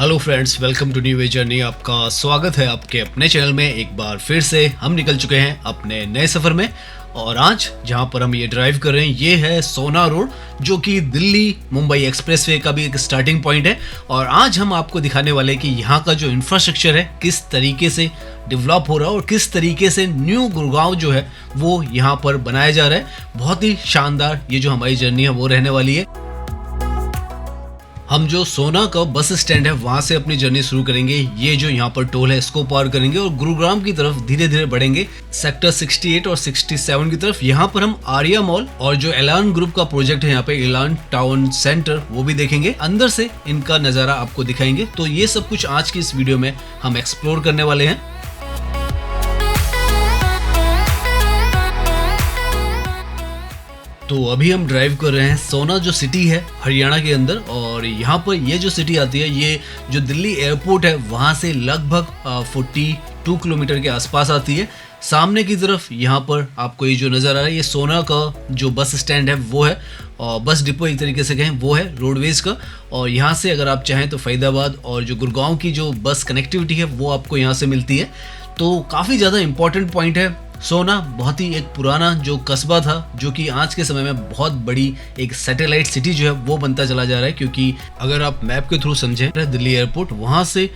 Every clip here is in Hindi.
Hello friends, welcome to new way journey. आपका स्वागत है आपके अपने चैनल में। एक बार फिर से हम निकल चुके हैं अपने नए सफ़र में और आज जहां पर हम ये ड्राइव कर रहे हैं ये है सोना रोड, जो कि दिल्ली मुंबई एक्सप्रेसवे का भी एक स्टार्टिंग पॉइंट है। और आज हम आपको दिखाने वाले हैं कि यहाँ का जो इंफ्रास्ट्रक्चर है किस तरीके से डेवलप हो रहा है और किस तरीके से न्यू गुड़गांव जो है वो यहाँ पर बनाया जा रहा है। बहुत ही शानदार ये जो हमारी जर्नी है वो रहने वाली है। हम जो सोना का बस स्टैंड है वहां से अपनी जर्नी शुरू करेंगे। ये जो यहाँ पर टोल है इसको पार करेंगे और गुरुग्राम की तरफ धीरे धीरे बढ़ेंगे, सेक्टर 68 और 67 की तरफ। यहाँ पर हम आर्या मॉल और जो एलान ग्रुप का प्रोजेक्ट है यहाँ पे एलान टाउन सेंटर वो भी देखेंगे, अंदर से इनका नजारा आपको दिखाएंगे। तो ये सब कुछ आज की इस वीडियो में हम एक्सप्लोर करने वाले हैं। तो अभी हम ड्राइव कर रहे हैं सोना जो सिटी है हरियाणा के अंदर, और यहाँ पर ये जो सिटी आती है ये जो दिल्ली एयरपोर्ट है वहाँ से लगभग 42 किलोमीटर के आसपास आती है। सामने की तरफ यहाँ पर आपको ये जो नज़र आ रहा है ये सोना का जो बस स्टैंड है वो है, और बस डिपो एक तरीके से कहें वो है रोडवेज का। और यहाँ से अगर आप चाहें तो फरीदाबाद और जो गुड़गांव की जो बस कनेक्टिविटी है वो आपको यहाँ से मिलती है। तो काफ़ी ज़्यादा इंपॉर्टेंट पॉइंट है। सोना बहुत ही एक पुराना जो कस्बा था जो कि आज के समय में बहुत बड़ी एक सैटेलाइट सिटी जो है वो बनता चला जा रहा है, क्योंकि अगर आप मैप के थ्रू समझें दिल्ली एयरपोर्ट वहाँ से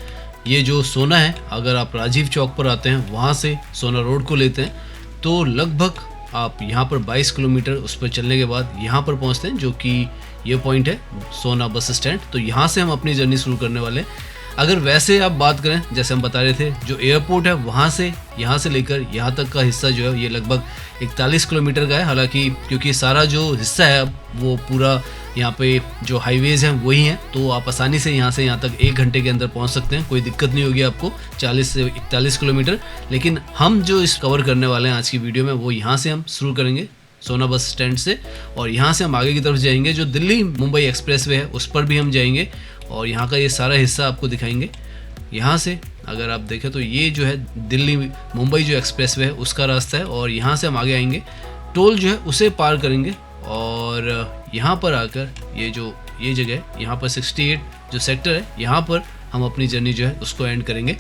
ये जो सोना है, अगर आप राजीव चौक पर आते हैं वहाँ से सोना रोड को लेते हैं तो लगभग आप यहाँ पर 22 किलोमीटर उस पर चलने के बाद यहाँ पर पहुँचते हैं, जो कि ये पॉइंट है सोना बस स्टैंड। तो यहाँ से हम अपनी जर्नी शुरू करने वाले हैं। अगर वैसे आप बात करें जैसे हम बता रहे थे जो एयरपोर्ट है वहाँ से लेकर यहाँ तक का हिस्सा जो है ये लगभग 41 किलोमीटर का है। हालांकि क्योंकि सारा जो हिस्सा है अब वो पूरा यहाँ पे जो हाईवेज हैं वही हैं, तो आप आसानी से यहाँ से यहाँ तक 1 घंटे के अंदर पहुँच सकते हैं, कोई दिक्कत नहीं होगी आपको 40 से 41 किलोमीटर। लेकिन हम जो इस कवर करने वाले हैं आज की वीडियो में वो यहाँ से हम शुरू करेंगे सोना बस स्टैंड से, और यहाँ से हम आगे की तरफ जाएंगे जो दिल्ली मुंबई एक्सप्रेसवे है उस पर भी हम जाएंगे और यहाँ का ये सारा हिस्सा आपको दिखाएंगे। यहाँ से अगर आप देखें तो ये जो है दिल्ली मुंबई जो एक्सप्रेसवे है उसका रास्ता है, और यहाँ से हम आगे आएंगे, टोल जो है उसे पार करेंगे और यहाँ पर आकर ये जगह है यहाँ पर 68 जो सेक्टर है यहाँ पर हम अपनी जर्नी जो है उसको एंड करेंगे।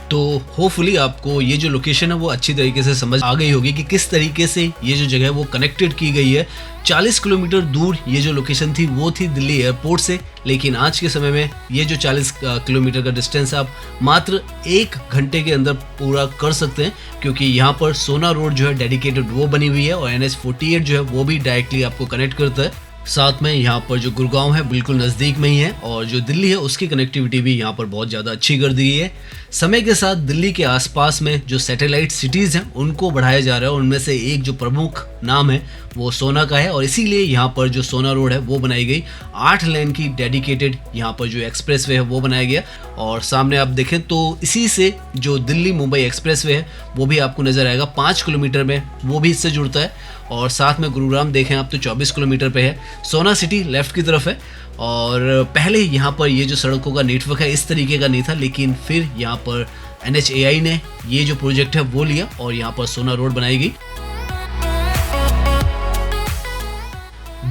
तो होपफुली आपको ये जो लोकेशन है वो अच्छी तरीके से समझ आ गई होगी कि किस तरीके से ये जो जगह है वो कनेक्टेड की गई है। 40 किलोमीटर दूर ये जो लोकेशन थी वो थी दिल्ली एयरपोर्ट से, लेकिन आज के समय में ये जो 40 किलोमीटर का डिस्टेंस आप मात्र 1 घंटे के अंदर पूरा कर सकते हैं, क्योंकि यहाँ पर सोना रोड जो है डेडिकेटेड वो बनी हुई है और NH48 जो है वो भी डायरेक्टली आपको कनेक्ट करता है। साथ में यहाँ पर जो गुड़गांव है बिल्कुल नज़दीक में ही है, और जो दिल्ली है उसकी कनेक्टिविटी भी यहाँ पर बहुत ज़्यादा अच्छी कर दी गई है। समय के साथ दिल्ली के आसपास में जो सैटेलाइट सिटीज़ हैं उनको बढ़ाया जा रहा है, और उनमें से एक जो प्रमुख नाम है वो सोना का है, और इसीलिए यहाँ पर जो सोना रोड है वो बनाई गई। 8 लेन की डेडिकेटेड यहाँ पर जो एक्सप्रेसवे है वो बनाया गया, और सामने आप देखें तो इसी से जो दिल्ली मुंबई एक्सप्रेसवे है वो भी आपको नज़र आएगा 5 किलोमीटर में वो भी इससे जुड़ता है। और साथ में गुरुग्राम देखें आप तो 24 किलोमीटर पे है। सोना सिटी लेफ्ट की तरफ है, और पहले यहाँ पर ये जो सड़कों का नेटवर्क है इस तरीके का नहीं था, लेकिन फिर यहाँ पर NHAI ने ये जो प्रोजेक्ट है वो लिया और यहाँ पर सोना रोड बनाई गई।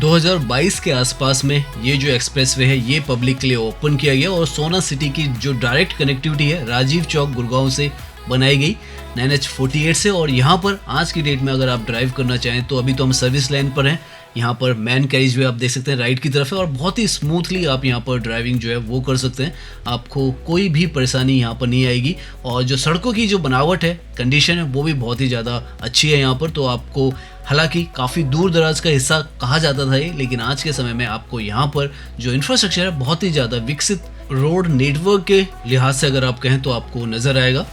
2022 के आसपास में ये जो एक्सप्रेसवे है ये पब्लिक के लिए ओपन किया गया, और सोना सिटी की जो डायरेक्ट कनेक्टिविटी है राजीव चौक गुड़गांव से बनाई गई NH48 से। और यहाँ पर आज की डेट में अगर आप ड्राइव करना चाहें तो अभी तो हम सर्विस लाइन पर हैं, यहाँ पर मैन कैरिज वे आप देख सकते हैं राइट की तरफ है, और बहुत ही स्मूथली आप यहाँ पर ड्राइविंग जो है वो कर सकते हैं, आपको कोई भी परेशानी यहाँ पर नहीं आएगी। और जो सड़कों की जो बनावट है कंडीशन है वो भी बहुत ही ज़्यादा अच्छी है यहाँ पर। तो आपको हालांकि काफ़ी दूर दराज का हिस्सा कहा जाता था ये, लेकिन आज के समय में आपको यहाँ पर जो इंफ्रास्ट्रक्चर है बहुत ही ज़्यादा विकसित रोड नेटवर्क के लिहाज से अगर आप कहें तो आपको नज़र आएगा।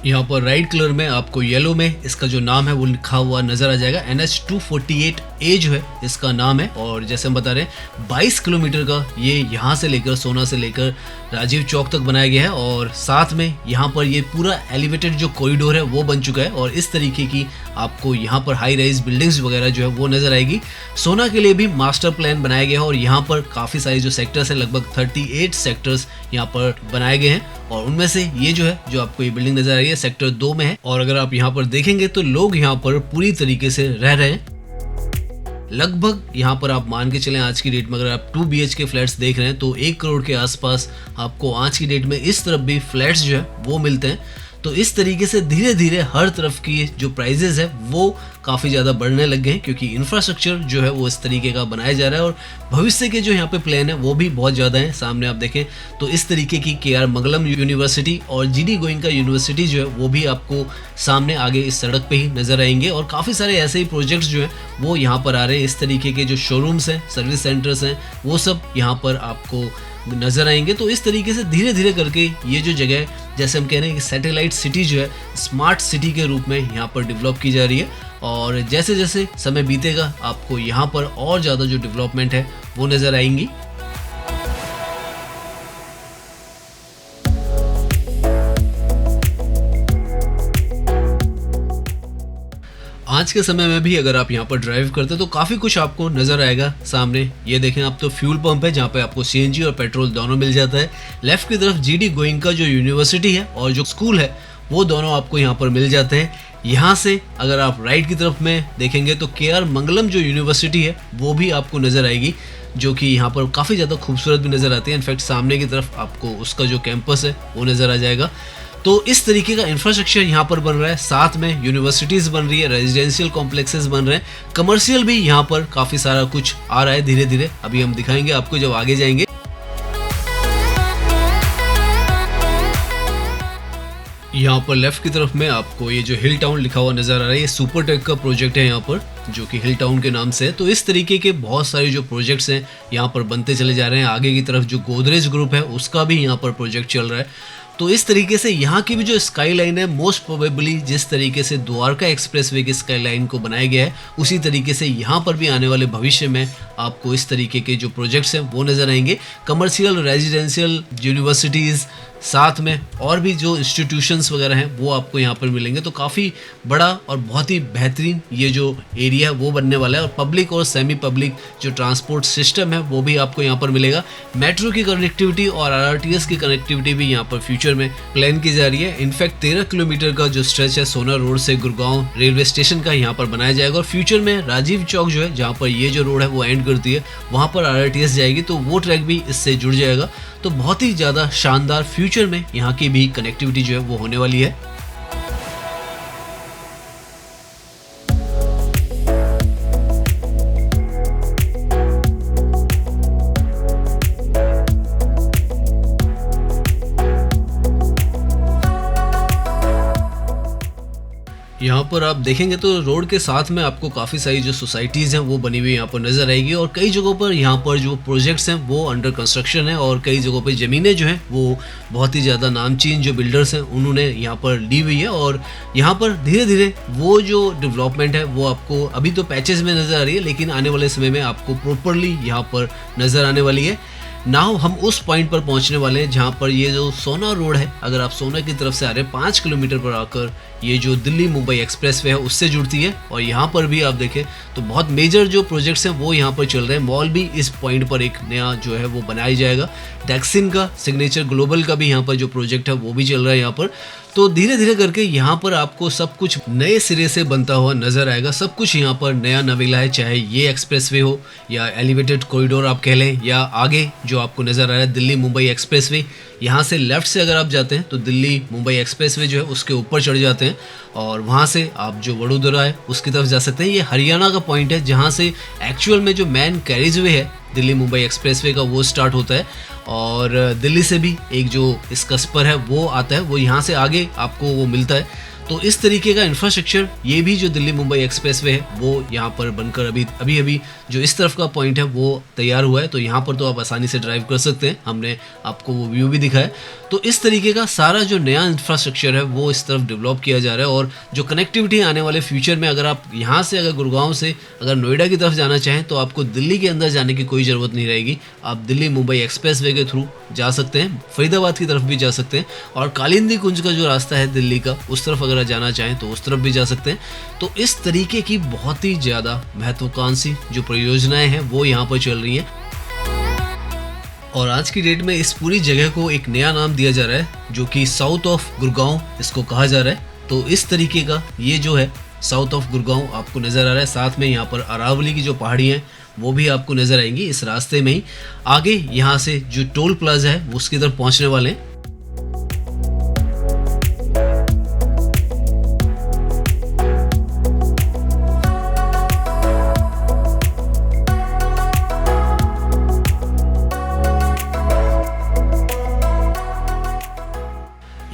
यहाँ पर राइट कलर में आपको येलो में इसका जो नाम है वो लिखा हुआ नजर आ जाएगा। NH248A जो है इसका नाम है, और जैसे हम बता रहे हैं 22 किलोमीटर का ये यहाँ से लेकर सोना से लेकर राजीव चौक तक बनाया गया है, और साथ में यहाँ पर ये पूरा एलिवेटेड जो कॉरिडोर है वो बन चुका है, और इस तरीके की आपको यहाँ पर हाई राइज बिल्डिंग्स वगैरह जो है वो नजर आएगी। सोना के लिए भी मास्टर प्लान बनाया गया है, और यहाँ पर काफ़ी सारे जो सेक्टर्स हैं लगभग 38 सेक्टर्स यहाँ पर बनाए गए हैं, और उनमें से ये जो है जो आपको ये बिल्डिंग नजर आ रही है सेक्टर 2 में है। और अगर आप यहाँ पर देखेंगे तो लोग यहाँ पर पूरी तरीके से रह रहे हैं। लगभग यहाँ पर आप मान के चलें आज की डेट में अगर आप 2 BHK फ्लैट्स देख रहे हैं तो 1 करोड़ के आसपास आपको आज की डेट में इस तरफ भी फ्लैट्स जो है वो मिलते हैं। तो इस तरीके से धीरे धीरे हर तरफ की जो प्राइजेज है वो काफ़ी ज़्यादा बढ़ने लग गए हैं, क्योंकि इंफ्रास्ट्रक्चर जो है वो इस तरीके का बनाया जा रहा है और भविष्य के जो यहाँ पे प्लान है वो भी बहुत ज़्यादा है। सामने आप देखें तो इस तरीके की KR मंगलम यूनिवर्सिटी और GD गोइंका यूनिवर्सिटी जो है वो भी आपको सामने आगे इस सड़क पे ही नज़र आएंगे और काफ़ी सारे ऐसे ही प्रोजेक्ट्स जो हैं वो यहाँ पर आ रहे हैं। इस तरीके के जो शोरूम्स हैं, सर्विस सेंटर्स हैं, वो सब यहाँ पर आपको नज़र आएंगे। तो इस तरीके से धीरे धीरे करके ये जो जगह है, जैसे हम कह रहे हैं कि सैटेलाइट सिटी जो है स्मार्ट सिटी के रूप में यहाँ पर डेवलप की जा रही है और जैसे जैसे समय बीतेगा आपको यहाँ पर और ज़्यादा जो डेवलपमेंट है वो नज़र आएंगी। आज के समय में भी अगर आप यहाँ पर ड्राइव करते हैं तो काफ़ी कुछ आपको नज़र आएगा सामने। ये देखें आप तो फ्यूल पंप है जहाँ पे आपको CNG और पेट्रोल दोनों मिल जाता है। लेफ्ट की तरफ GD गोइंका जो यूनिवर्सिटी है और जो स्कूल है वो दोनों आपको यहाँ पर मिल जाते हैं। यहाँ से अगर आप राइट की तरफ में देखेंगे तो KR मंगलम जो यूनिवर्सिटी है वो भी आपको नज़र आएगी, जो कि यहाँ पर काफ़ी ज़्यादा खूबसूरत भी नज़र आती है। इनफैक्ट सामने की तरफ आपको उसका जो कैंपस है वो नज़र आ जाएगा। तो इस तरीके का इंफ्रास्ट्रक्चर यहाँ पर बन रहा है, साथ में यूनिवर्सिटीज़ बन रही है, रेजिडेंशियल कॉम्प्लेक्सेस बन रहे हैं, कमर्शियल भी यहाँ पर काफ़ी सारा कुछ आ रहा है धीरे धीरे। अभी हम दिखाएंगे आपको जब आगे जाएंगे। यहाँ पर लेफ्ट की तरफ में आपको ये जो हिल टाउन लिखा हुआ नज़र आ रहा है, ये सुपरटेक का प्रोजेक्ट है यहाँ पर, जो कि हिल टाउन के नाम से है। तो इस तरीके के बहुत सारे जो प्रोजेक्ट्स हैं यहाँ पर बनते चले जा रहे हैं। आगे की तरफ जो गोदरेज ग्रुप है उसका भी यहाँ पर प्रोजेक्ट चल रहा है। तो इस तरीके से यहाँ की भी जो स्काई लाइन है मोस्ट प्रोबेबली जिस तरीके से द्वारका एक्सप्रेसवे की स्काई लाइन को बनाया गया है उसी तरीके से यहाँ पर भी आने वाले भविष्य में आपको इस तरीके के जो प्रोजेक्ट्स हैं वो नज़र आएंगे। कमर्शियल, रेजिडेंशियल, यूनिवर्सिटीज़, साथ में और भी जो इंस्टीट्यूशंस वगैरह हैं वो आपको यहाँ पर मिलेंगे। तो काफ़ी बड़ा और बहुत ही बेहतरीन ये जो एरिया है वो बनने वाला है और पब्लिक और सेमी पब्लिक जो ट्रांसपोर्ट सिस्टम है वो भी आपको यहाँ पर मिलेगा। मेट्रो की कनेक्टिविटी और RRTS की कनेक्टिविटी भी यहाँ पर फ्यूचर में प्लान की जा रही है। इनफैक्ट 13 किलोमीटर का जो स्ट्रेच है सोना रोड से गुड़गांव रेलवे स्टेशन का यहाँ पर बनाया जाएगा और फ्यूचर में राजीव चौक जो है जहाँ पर ये जो रोड है वो एंड करती है वहाँ पर RRTS जाएगी, तो वो ट्रैक भी इससे जुड़ जाएगा। तो बहुत ही ज़्यादा शानदार फ्यूचर में यहाँ की भी कनेक्टिविटी जो है वो होने वाली है। यहाँ पर आप देखेंगे तो रोड के साथ में आपको काफ़ी सारी जो सोसाइटीज़ हैं वो बनी हुई यहाँ पर नज़र आएगी और कई जगहों पर यहाँ पर जो प्रोजेक्ट्स हैं वो अंडर कंस्ट्रक्शन है और कई जगहों पे ज़मीनें जो हैं वो बहुत ही ज़्यादा नामचीन जो बिल्डर्स हैं उन्होंने यहाँ पर ली हुई है और यहाँ पर धीरे धीरे वो जो डेवलपमेंट है वो आपको अभी तो पैचेस में नज़र आ रही है लेकिन आने वाले समय में आपको प्रॉपरली यहाँ पर नज़र आने वाली है। नाउ हम उस पॉइंट पर पहुंचने वाले हैं जहां पर ये जो सोना रोड है, अगर आप सोना की तरफ से आ रहे हैं 5 किलोमीटर पर आकर ये जो दिल्ली मुंबई एक्सप्रेसवे है उससे जुड़ती है और यहाँ पर भी आप देखें तो बहुत मेजर जो प्रोजेक्ट्स हैं वो यहाँ पर चल रहे हैं। मॉल भी इस पॉइंट पर एक नया जो है वो बनाया जाएगा। टैक्सिन का, सिग्नेचर ग्लोबल का भी यहाँ पर जो प्रोजेक्ट है वो भी चल रहा है यहाँ पर। तो धीरे धीरे करके यहाँ पर आपको सब कुछ नए सिरे से बनता हुआ नजर आएगा। सब कुछ यहाँ पर नया नवेला है, चाहे ये एक्सप्रेसवे हो या एलिवेटेड कॉरिडोर आप कह लें या आगे जो आपको नजर आ रहा है दिल्ली मुंबई एक्सप्रेसवे। यहाँ से लेफ्ट से अगर आप जाते हैं तो दिल्ली मुंबई एक्सप्रेसवे जो है उसके ऊपर चढ़ जाते हैं और वहाँ से आप जो वडोदरा है उसकी तरफ जा सकते हैं। ये हरियाणा का पॉइंट है जहाँ से एक्चुअल में जो मेन कैरिजवे है दिल्ली मुंबई एक्सप्रेसवे का वो स्टार्ट होता है और दिल्ली से भी एक जो इसका स्पर है वो आता है, वो यहाँ से आगे आपको वो मिलता है। तो इस तरीके का इंफ्रास्ट्रक्चर ये भी जो दिल्ली मुंबई एक्सप्रेसवे है वो यहाँ पर बनकर अभी जो इस तरफ का पॉइंट है वो तैयार हुआ है। तो यहाँ पर तो आप आसानी से ड्राइव कर सकते हैं, हमने आपको वो व्यू भी दिखाया। तो इस तरीके का सारा जो नया इंफ्रास्ट्रक्चर है वो इस तरफ डेवलप किया जा रहा है और जो कनेक्टिविटी आने वाले फ्यूचर में अगर आप यहाँ से अगर गुड़गांव से अगर नोएडा की तरफ जाना चाहें तो आपको दिल्ली के अंदर जाने की कोई ज़रूरत नहीं रहेगी। आप दिल्ली मुंबई एक्सप्रेसवे के थ्रू जा सकते हैं, फरीदाबाद की तरफ भी जा सकते हैं और कालिंदी कुंज का जो रास्ता है दिल्ली का उस तरफ अगर जाना चाहें तो उस तरफ भी जा सकते हैं। तो इस तरीके की बहुत ही ज़्यादा महत्वाकांक्षी जो परियोजनाएं हैं वो यहाँ पर चल रही हैं और आज की डेट में इस पूरी जगह को एक नया नाम दिया जा रहा है जो कि साउथ ऑफ गुड़गांव इसको कहा जा रहा है। तो इस तरीके का ये जो है साउथ ऑफ गुड़गांव आपको नज़र आ रहा है। साथ में यहाँ पर अरावली की जो पहाड़ी हैं वो भी आपको नज़र आएंगी इस रास्ते में ही। आगे यहाँ से जो टोल प्लाजा है वो उसकी तरफ पहुँचने वाले हैं।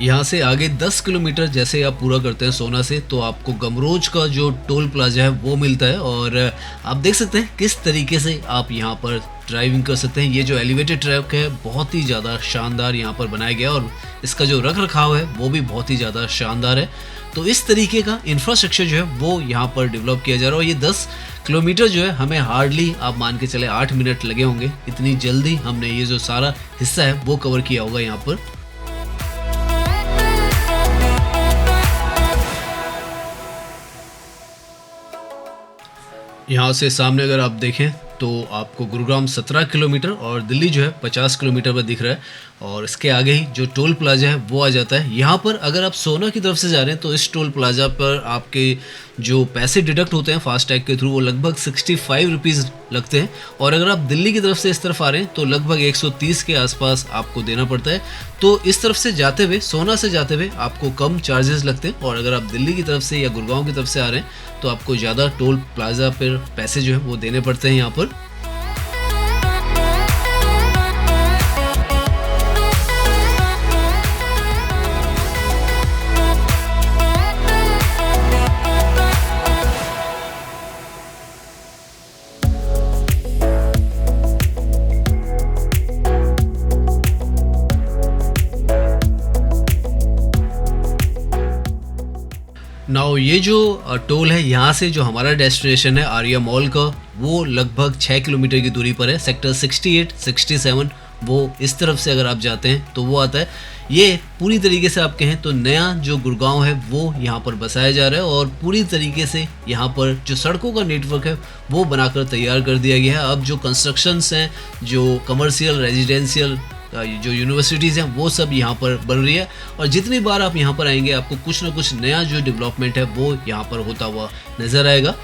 यहाँ से आगे 10 किलोमीटर जैसे आप पूरा करते हैं सोना से, तो आपको गमरोज का जो टोल प्लाजा है वो मिलता है। और आप देख सकते हैं किस तरीके से आप यहाँ पर ड्राइविंग कर सकते हैं। ये जो एलिवेटेड ट्रैक है बहुत ही ज़्यादा शानदार यहाँ पर बनाया गया, और इसका जो रख रखाव है वो भी बहुत ही ज़्यादा शानदार है। तो इस तरीके का इंफ्रास्ट्रक्चर जो है वो यहाँ पर डेवलप किया जा रहा है। और ये 10 किलोमीटर जो है हमें हार्डली आप मान के चले 8 मिनट लगे होंगे, इतनी जल्दी हमने ये जो सारा हिस्सा है वो कवर किया होगा यहाँ पर। यहाँ से सामने अगर आप देखें तो आपको गुरुग्राम 17 किलोमीटर और दिल्ली जो है 50 किलोमीटर पर दिख रहा है। और इसके आगे ही जो टोल प्लाजा है वो आ जाता है। यहाँ पर अगर आप सोना की तरफ से जा रहे हैं तो इस टोल प्लाजा पर आपके जो पैसे डिडक्ट होते हैं फास्टैग के थ्रू वो लगभग 65 रुपीज़ लगते हैं। और अगर आप दिल्ली की तरफ से इस तरफ आ रहे हैं तो लगभग 130 के आसपास आपको देना पड़ता है। तो इस तरफ से जाते हुए, सोना से जाते हुए आपको कम चार्जेस लगते हैं, और अगर आप दिल्ली की तरफ से या गुड़गांव की तरफ से आ रहे हैं तो आपको ज़्यादा टोल प्लाजा पर पैसे जो है वो देने पड़ते हैं यहाँ पर। नाउ ये जो टोल है, यहाँ से जो हमारा डेस्टिनेशन है आर्या मॉल का, वो लगभग 6 किलोमीटर की दूरी पर है। सेक्टर 68, 67 वो इस तरफ से अगर आप जाते हैं तो वो आता है। ये पूरी तरीके से आप कहें तो नया जो गुड़गांव है वो यहाँ पर बसाया जा रहा है, और पूरी तरीके से यहाँ पर जो सड़कों का नेटवर्क है वो बनाकर तैयार कर दिया गया है। अब जो कंस्ट्रक्शंस हैं, जो कमर्शियल, रेजिडेंशियल, जो यूनिवर्सिटीज़ हैं वो सब यहाँ पर बन रही है। और जितनी बार आप यहाँ पर आएंगे आपको कुछ ना कुछ नया जो डेवलपमेंट है वो यहाँ पर होता हुआ नज़र आएगा।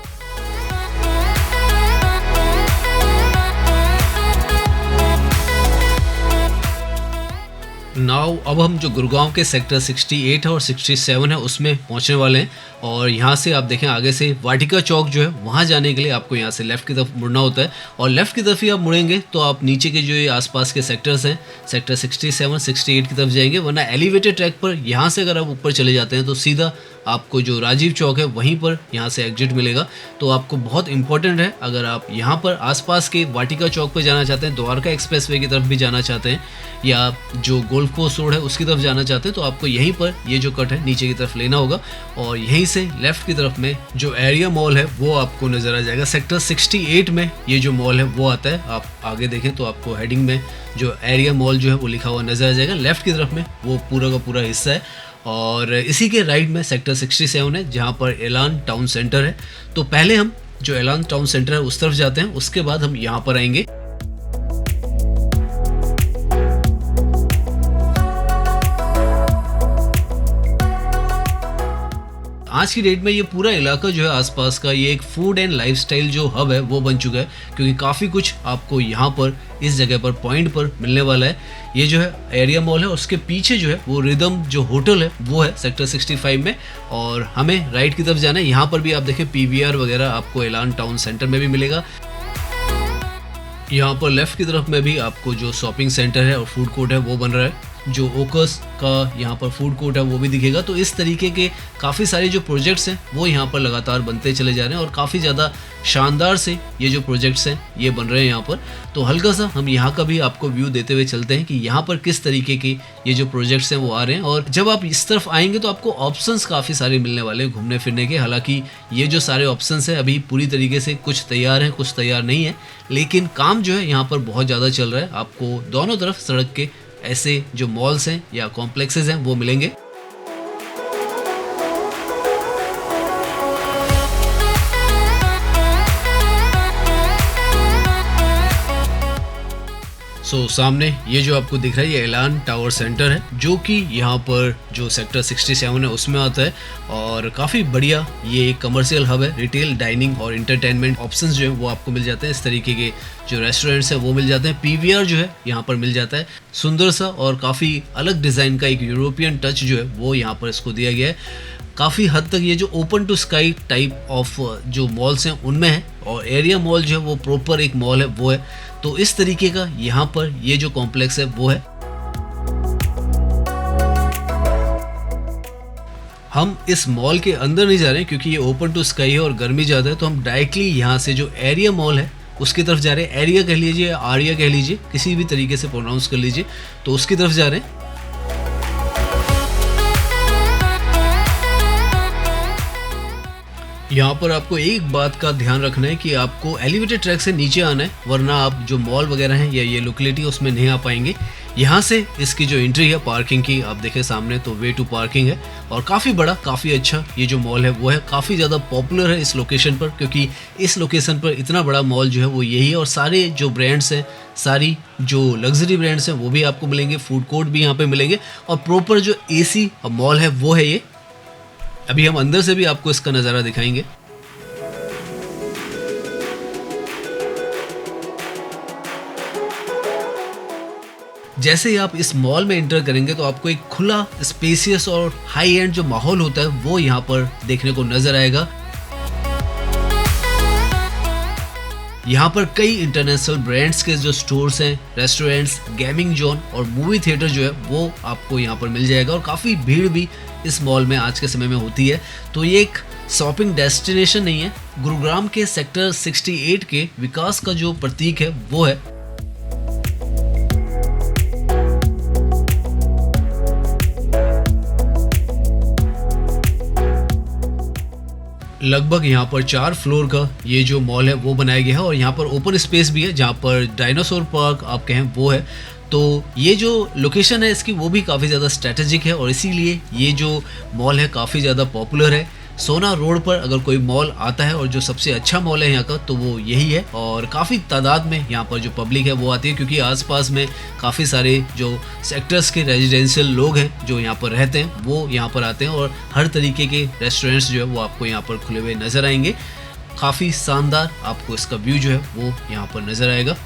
नाउ अब हम जो गुड़गांव के सेक्टर 68 है और 67 है उसमें पहुंचने वाले हैं। और यहाँ से आप देखें आगे से वाटिका चौक जो है वहाँ जाने के लिए आपको यहाँ से लेफ़्ट की तरफ मुड़ना होता है, और लेफ़्ट की तरफ ही आप मुड़ेंगे तो आप नीचे के जो ये आसपास के सेक्टर्स हैं सेक्टर 67, 68 की तरफ जाएंगे। वरना एलिवेटेड ट्रैक पर यहाँ से अगर आप ऊपर चले जाते हैं तो सीधा आपको जो राजीव चौक है वहीं पर यहाँ से एग्जिट मिलेगा। तो आपको बहुत इंपॉर्टेंट है, अगर आप यहाँ पर आसपास के वाटिका चौक पर जाना चाहते हैं, द्वारका एक्सप्रेसवे की तरफ भी जाना चाहते हैं, या जो गोल्फ कोर्स रोड है उसकी तरफ जाना चाहते हैं, तो आपको यहीं पर ये जो कट है नीचे की तरफ लेना होगा। और यहीं से लेफ्ट की तरफ में जो एरिया मॉल है वो आपको नज़र आ जाएगा। सेक्टर 68 में ये जो मॉल है वो आता है। आप आगे देखें तो आपको हेडिंग में जो एरिया मॉल जो है वो लिखा हुआ नज़र आ जाएगा। लेफ्ट की तरफ में वो पूरा का पूरा हिस्सा है। और इसी के राइट में सेक्टर 67 है जहाँ पर एलान टाउन सेंटर है। तो पहले हम जो एलान टाउन सेंटर है उस तरफ जाते हैं, उसके बाद हम यहाँ पर आएंगे। आज की डेट में ये पूरा इलाका जो है आसपास का, ये एक फूड एंड लाइफस्टाइल जो हब है वो बन चुका है, क्योंकि काफ़ी कुछ आपको यहाँ पर इस जगह पर पॉइंट पर मिलने वाला है। ये जो है एरिया मॉल है, उसके पीछे जो है वो रिदम जो होटल है वो है सेक्टर 65 में, और हमें राइट की तरफ जाना है। यहाँ पर भी आप देखें PVR वगैरह आपको एलान टाउन सेंटर में भी मिलेगा। यहाँ पर लेफ़्ट की तरफ में भी आपको जो शॉपिंग सेंटर है और फूड कोर्ट है वो बन रहा है। जो ओकस का यहाँ पर फूड कोर्ट है वो भी दिखेगा। तो इस तरीके के काफ़ी सारे जो प्रोजेक्ट्स हैं वो यहाँ पर लगातार बनते चले जा रहे हैं, और काफ़ी ज़्यादा शानदार से ये जो प्रोजेक्ट्स हैं ये बन रहे हैं यहाँ पर। तो हल्का सा हम यहाँ का भी आपको व्यू देते हुए चलते हैं कि यहाँ पर किस तरीके के ये जो प्रोजेक्ट्स हैं वो आ रहे हैं। और जब आप इस तरफ आएंगे तो आपको ऑप्शंस काफ़ी सारे मिलने वाले हैं घूमने फिरने के। हालांकि ये जो सारे ऑप्शंस हैं अभी पूरी तरीके से कुछ तैयार हैं, कुछ तैयार नहीं है, लेकिन काम जो है यहाँ पर बहुत ज़्यादा चल रहा है। आपको दोनों तरफ सड़क के ऐसे जो मॉल्स हैं या कॉम्प्लेक्सेस हैं वो मिलेंगे। सामने ये जो आपको दिख रहा है ये एलान टावर सेंटर है, जो कि यहाँ पर जो सेक्टर 67 है उसमें आता है और काफ़ी बढ़िया ये कमर्शियल हब है। रिटेल, डाइनिंग और इंटरटेनमेंट ऑप्शंस जो है वो आपको मिल जाते हैं। इस तरीके के जो रेस्टोरेंट्स हैं वो मिल जाते हैं। पीवीआर जो है यहाँ पर मिल जाता है। सुंदर सा और काफ़ी अलग डिज़ाइन का एक यूरोपियन टच जो है वो यहाँ पर इसको दिया गया है। काफ़ी हद तक ये जो open to sky type of जो मॉल्स हैं उनमें है, और एरिया मॉल जो है वो प्रॉपर एक मॉल है वो है। तो इस तरीके का यहाँ पर ये जो कॉम्प्लेक्स है वो है। हम इस मॉल के अंदर नहीं जा रहे हैं क्योंकि ये ओपन टू स्काई है और गर्मी ज़्यादा है, तो हम डायरेक्टली यहाँ से जो एरिया मॉल है उसकी तरफ जा रहे हैं। एरिया कह लीजिए, आरिया कह लीजिए, किसी भी तरीके से प्रोनाउंस कर लीजिए, तो उसकी तरफ जा रहे हैं। यहाँ पर आपको एक बात का ध्यान रखना है कि आपको एलिवेटेड ट्रैक से नीचे आना है, वरना आप जो मॉल वगैरह हैं या ये लोकेलिटी उसमें नहीं आ पाएंगे। यहाँ से इसकी जो एंट्री है पार्किंग की, आप देखें सामने तो वे टू पार्किंग है, और काफ़ी बड़ा, काफ़ी अच्छा ये जो मॉल है वो है। काफ़ी ज़्यादा पॉपुलर है इस लोकेशन पर, क्योंकि इस लोकेशन पर इतना बड़ा मॉल जो है वो यही है, और सारे जो ब्रांड्स हैं, सारी जो लग्जरी ब्रांड्स हैं वो भी आपको मिलेंगे। फूड कोर्ट भी यहाँ पे मिलेंगे, और प्रॉपर जो AC मॉल है वो है ये। अभी हम अंदर से भी आपको इसका नज़ारा दिखाएंगे। जैसे ही आप इस मॉल में एंटर करेंगे तो आपको एक खुला, स्पेसियस और हाई एंड जो माहौल होता है वो यहाँ पर देखने को नजर आएगा। यहाँ पर कई इंटरनेशनल ब्रांड्स के जो स्टोर्स हैं, रेस्टोरेंट्स, गेमिंग जोन और मूवी थिएटर जो है वो आपको यहाँ पर मिल जाएगा, और काफ़ी भीड़ भी इस मॉल में आज के समय में होती है। तो ये एक शॉपिंग डेस्टिनेशन नहीं है, गुरुग्राम के सेक्टर 68 के विकास का जो प्रतीक है वो है। लगभग यहाँ पर 4 फ्लोर का ये जो मॉल है वो बनाया गया है, और यहाँ पर ओपन स्पेस भी है जहाँ पर डायनासोर पार्क आप कहें वो है। तो ये जो लोकेशन है इसकी वो भी काफ़ी ज़्यादा स्ट्रैटेजिक है, और इसीलिए ये जो मॉल है काफ़ी ज़्यादा पॉपुलर है। सोना रोड पर अगर कोई मॉल आता है और जो सबसे अच्छा मॉल है यहाँ का तो वो यही है, और काफ़ी तादाद में यहाँ पर जो पब्लिक है वो आती है, क्योंकि आसपास में काफ़ी सारे जो सेक्टर्स के रेजिडेंशियल लोग हैं जो यहाँ पर रहते हैं वो यहाँ पर आते हैं, और हर तरीके के रेस्टोरेंट्स जो है वो आपको यहाँ पर खुले हुए नज़र आएंगे। काफ़ी शानदार आपको इसका व्यू जो है वो यहाँ पर नज़र आएगा।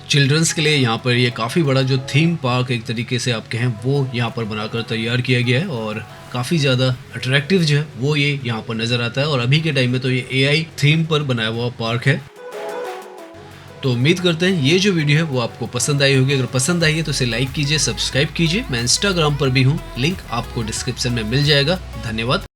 चिल्ड्रंस के लिए यहाँ पर ये काफ़ी बड़ा जो थीम पार्क एक तरीके से आप कहें वो यहाँ पर बनाकर तैयार किया गया है, और काफ़ी ज़्यादा अट्रैक्टिव जो है वो ये यहाँ पर नज़र आता है। और अभी के टाइम में तो ये AI थीम पर बनाया हुआ पार्क है। तो उम्मीद करते हैं ये जो वीडियो है वो आपको पसंद आई होगी। अगर पसंद आई है तो इसे लाइक कीजिए, सब्सक्राइब कीजिए। मैं इंस्टाग्राम पर भी हूँ, लिंक आपको डिस्क्रिप्शन में मिल जाएगा। धन्यवाद।